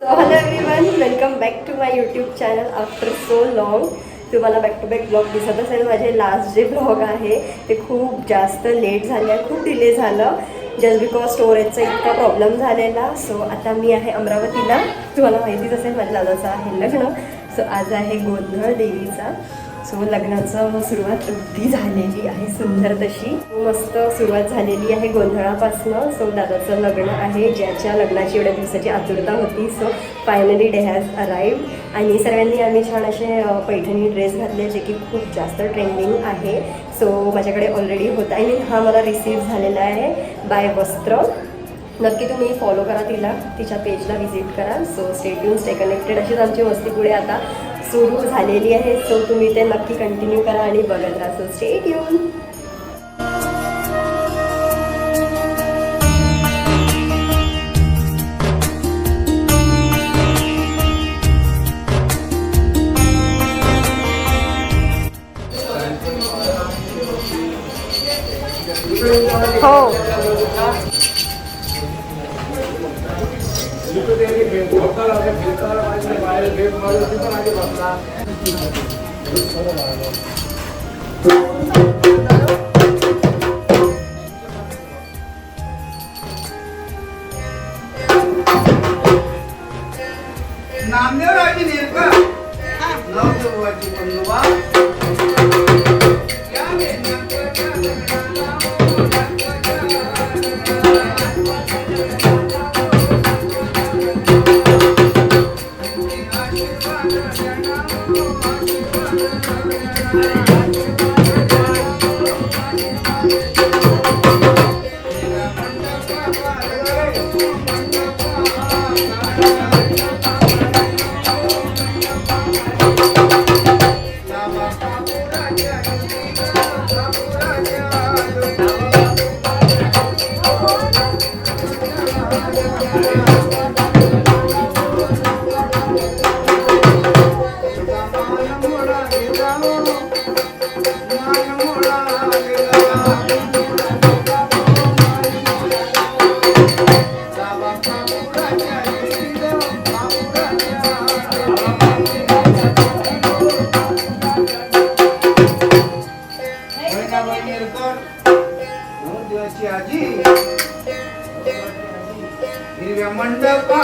So hello everyone, welcome back to my YouTube channel after so long. तुम्हाला back to back blog दिसत असेल. माझे last जे blog आहे ते खूप जास्त लेट झाले, खूप डिले झालं जस्ट बिकॉज स्टोरेजचा इतका प्रॉब्लेम झालेला. सो आता मी आहे अमरावतीला. तुम्हाला माहितीच असेल माझ्या दादाचं आहे लग्न. सो आज आहे गोंधळ देवीचा. सो लग्नाचं सुरुवात अगदी झालेली आहे, सुंदर तशी मस्त सुरुवात झालेली आहे गोंधळापासनं. सो दादाचं लग्न आहे, ज्याच्या लग्नाची एवढ्या दिवसाची आतुरता होती. So finally day has arrived आणि सर्वांनी आम्ही छान असे पैठणी ड्रेस घातले, जे की खूप जास्त ट्रेंडिंग आहे. सो माझ्याकडे ऑलरेडी होता आणि हा मला रिसीव्ह झालेला आहे बाय वस्त्र. नक्की तुम्ही फॉलो करा तिला, तिच्या पेजला व्हिजिट करा. So stay tune, stay connected. अशीच आमची मस्ती पुढे आता सुरू झालेली आहे. सो तुम्ही ते नक्की कंटिन्यू करा आणि बघत राहा. So stay tune. हो नामदेवरावची नेरका नवदेवाची पन्नुवा आजी हिरव्या मंडपा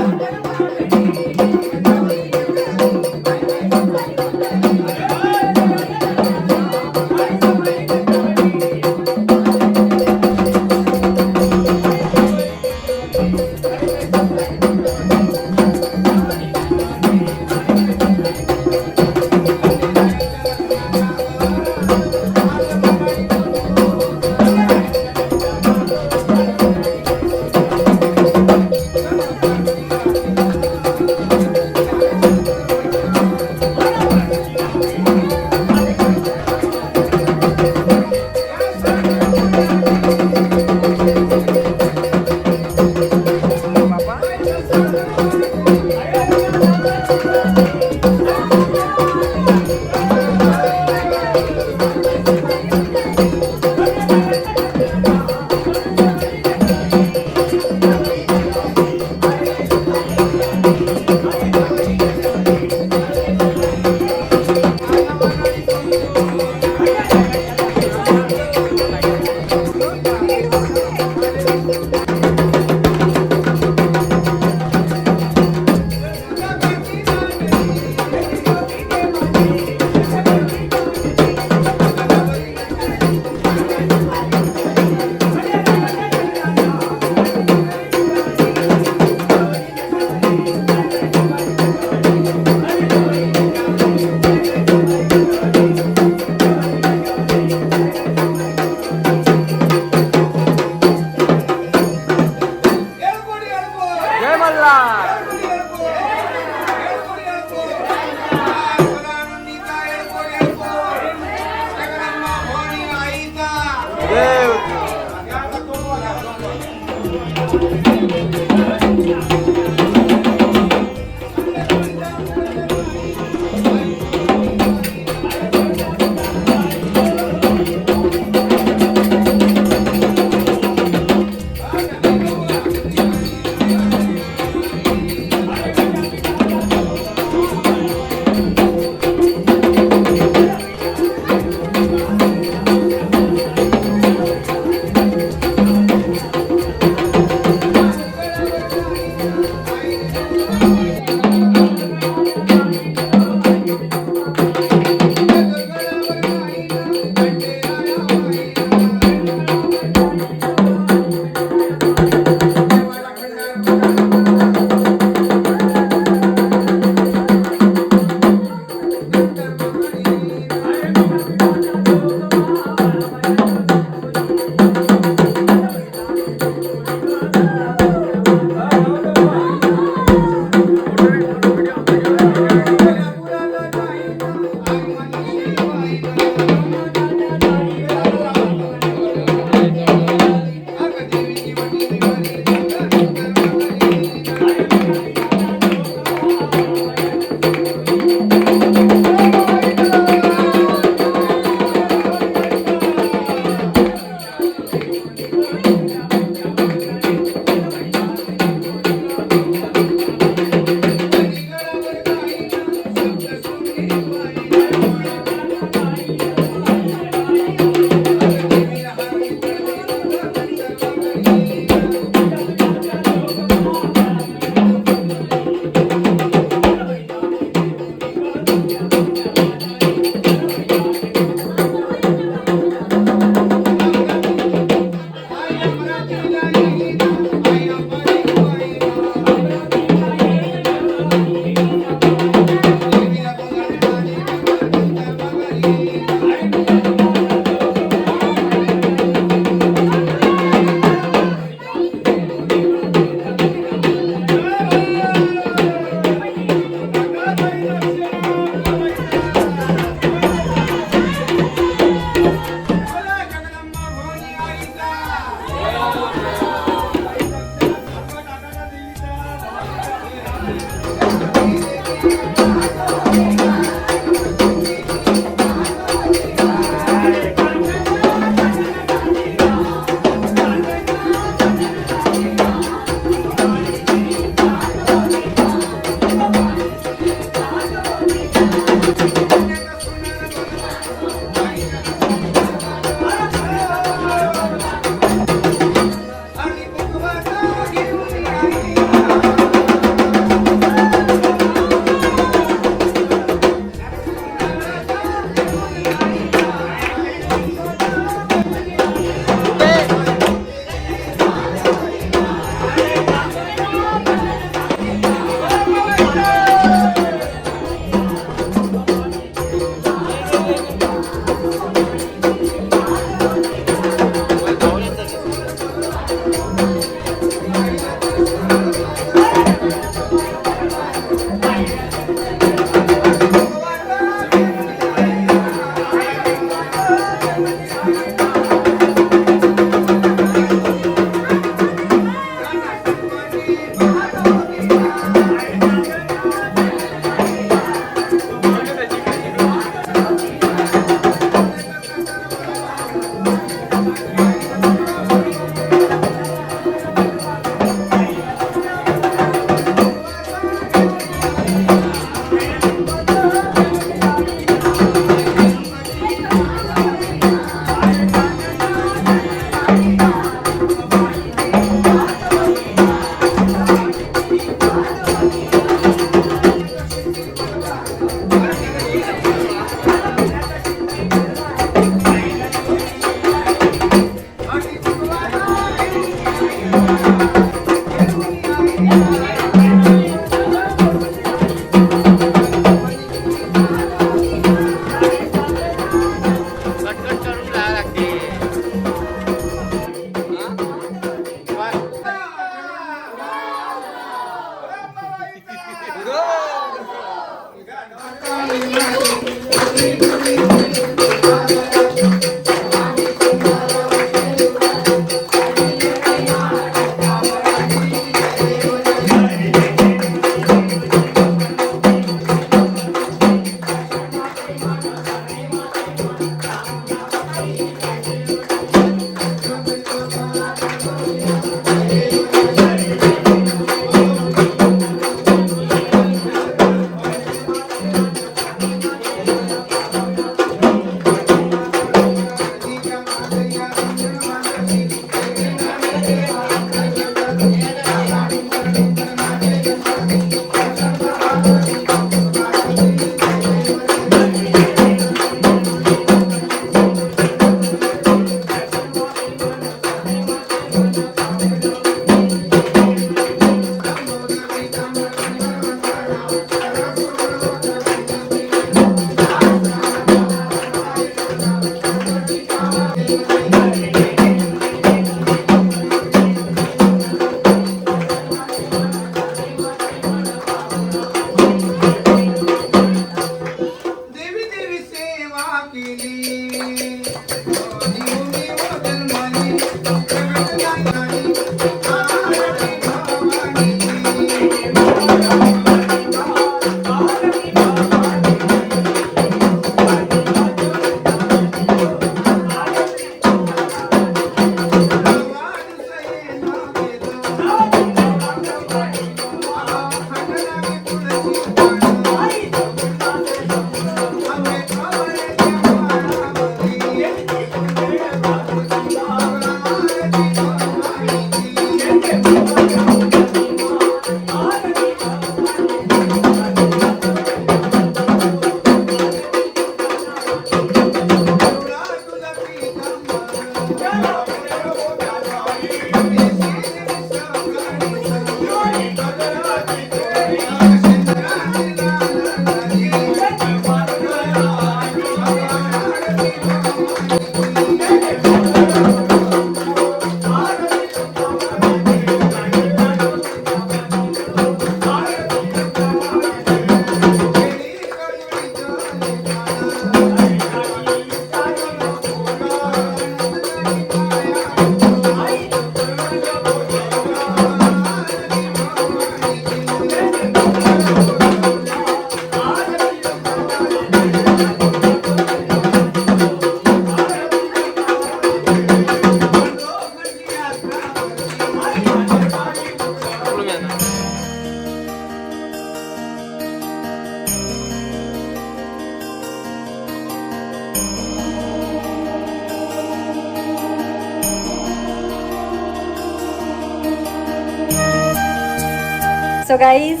so guys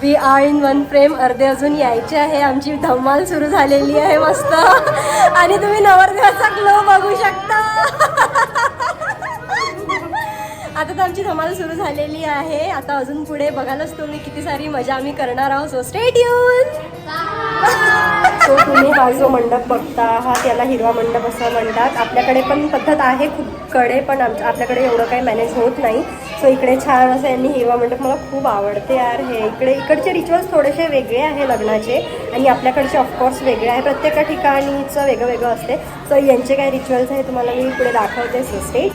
we are in one frame. अर्धे अजून यायचे आहे. आमची धमाल सुरू झालेली आहे मस्त. आणि तुम्ही नवरदेवाचा ग्लो बघू शकता. आता तर आमची धमाल सुरू झालेली आहे. आता अजून पुढे बघायलाच तुम्ही किती सारी मजा आम्ही करणार आहोत. So stay tune. सो तुम्ही हा जो मंडप बघता हा त्याला हिरवा मंडप असं म्हणतात. आपल्याकडे पण पद्धत आहे खूपकडे, पण आपल्याकडे एवढं काही मॅनेज होत नाही. सो इकडे छान असं यांनी हिरवा मंडप, मला खूप आवडते यार हे. इकडचे रिच्युअल्स थोडेसे वेगळे आहे लग्नाचे आणि आपल्याकडचे ऑफकोर्स वेगळे आहे. प्रत्येक ठिकाणीचं वेगळं वेगळं असते. सो यांचे काय रिच्युअल्स आहे तुम्हाला मी पुढे दाखवते stage.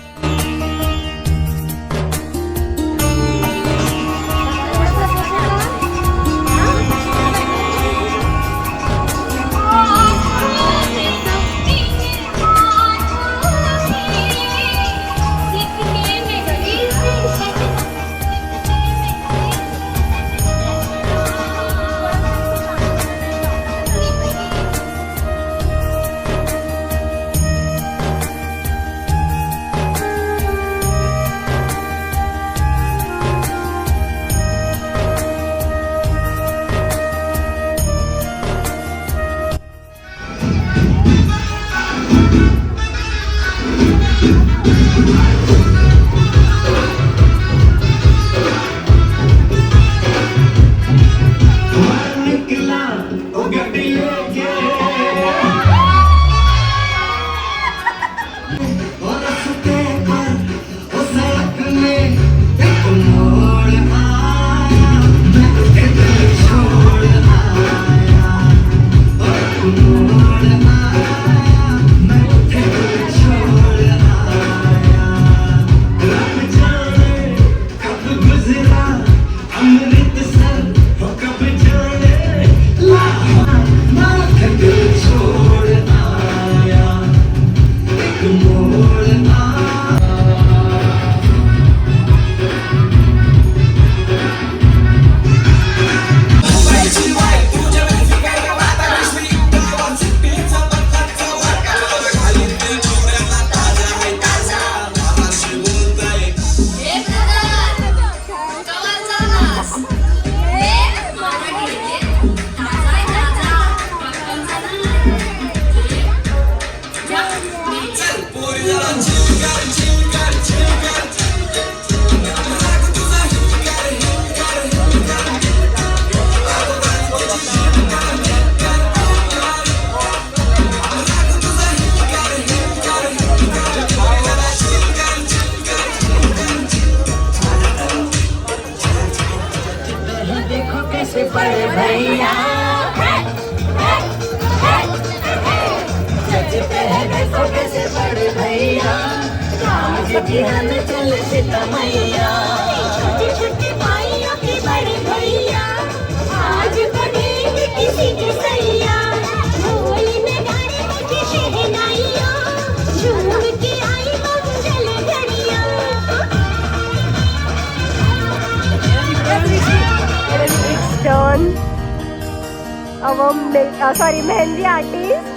Mehendi artist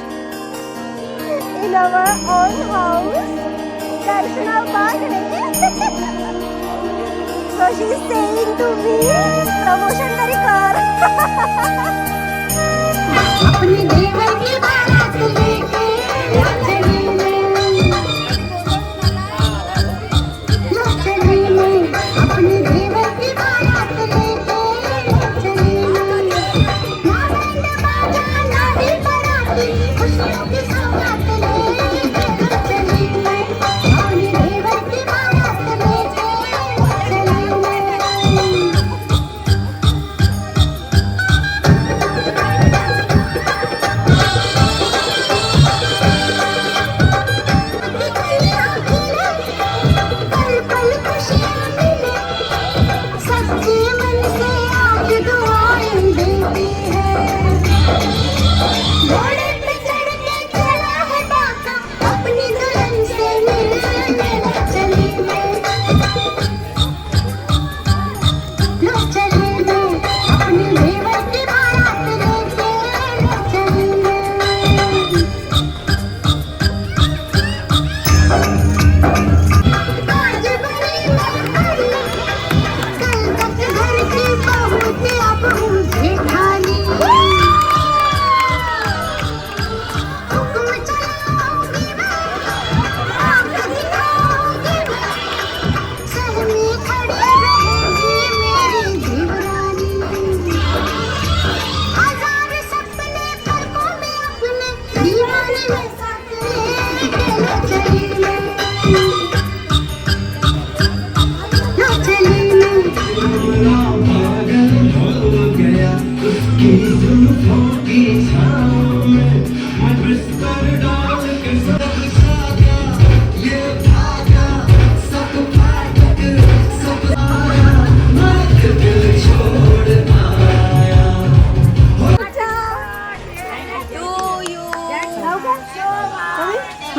in our own house. Darshana Bagre. So she's saying to me, promotion kari kar. अपने देवर की बारात लेके लखनऊ में अपने देवर की बारात लेके खुशियों की सौगात चली मैं अपने देवर की बारात लेके चली मैं.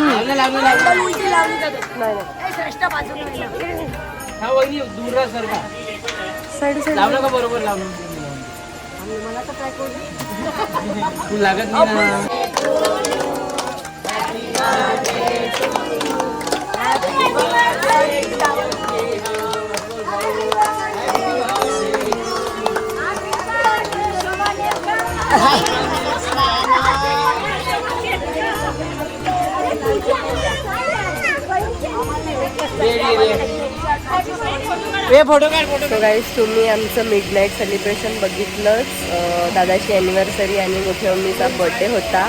लागलं लागलं लागलं नाही हा वहिनी दूर राहा सर का साईड लावलं का बरोबर लावलं तू लागत नाही ना फोटो काढ फोटो सो गाईज तुम्ही आमचं मिडनाईट सेलिब्रेशन बघितलंच. दादाची ॲनिव्हर्सरी आणि मोठ्या मम्मीचा बर्थडे होता.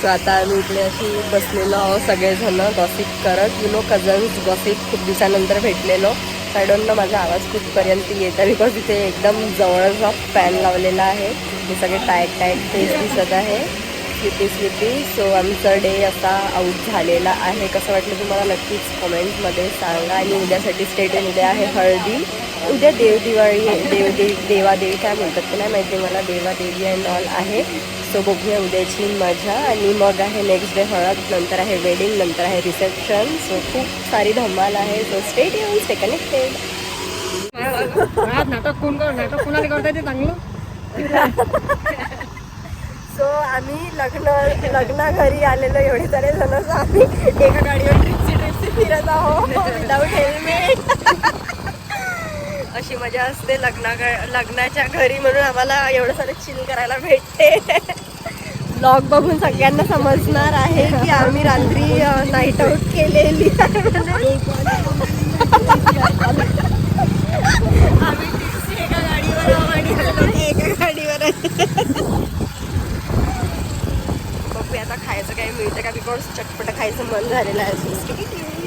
सो आता आम्ही इकडे अशी बसलेलो आहोत सगळेजण गॉसिप करत. कझन्स गॉसिप खूप दिवसानंतर भेटलेलो. आय डोंट नो माझा आवाज कुठपर्यंत येत आहे बिकॉज इथे एकदम जवळचा फॅन लावलेला आहे. हे सगळे टाईट फेस दिसत आहे स्लिपी. सो आमचा डे असा आऊट झालेला आहे. कसं वाटलं तुम्हाला नक्कीच कमेंटमध्ये सांगा. आणि उद्यासाठी स्टेटन उद्या आहे हळदी. उद्या देवदिवाळी देवादेवी काय म्हणतात ते नाही माहिती मला. देवादेवी अँड ऑल आहे. सो बघूया उद्याची मजा. आणि मग आहे नेक्स्ट डे हळद, नंतर आहे वेडिंग, नंतर आहे रिसेप्शन. सो खूप सारी धमाल आहे. So stay tuned, stay connected. नाटक कोणाला करता येते चांगलं. सो आम्ही लग्न घरी आलेलो एवढे सारे जण. आम्ही एका गाडीवर ट्रिपची फिरत आहोत विदाऊट हेल्मेट. अशी मजा असते लग्नाच्या घरी म्हणून आम्हाला एवढं सारं चिल करायला भेटते. ब्लॉग बघून सगळ्यांना समजणार आहे की आम्ही रात्री नाईट आऊट केलेली आहे. आम्ही ट्रिपची एका गाडीवर एका गाडीवर बघूया आता खायचं काही मिळतं का बिकॉज चटपट खायचं मन झालेलं आहे.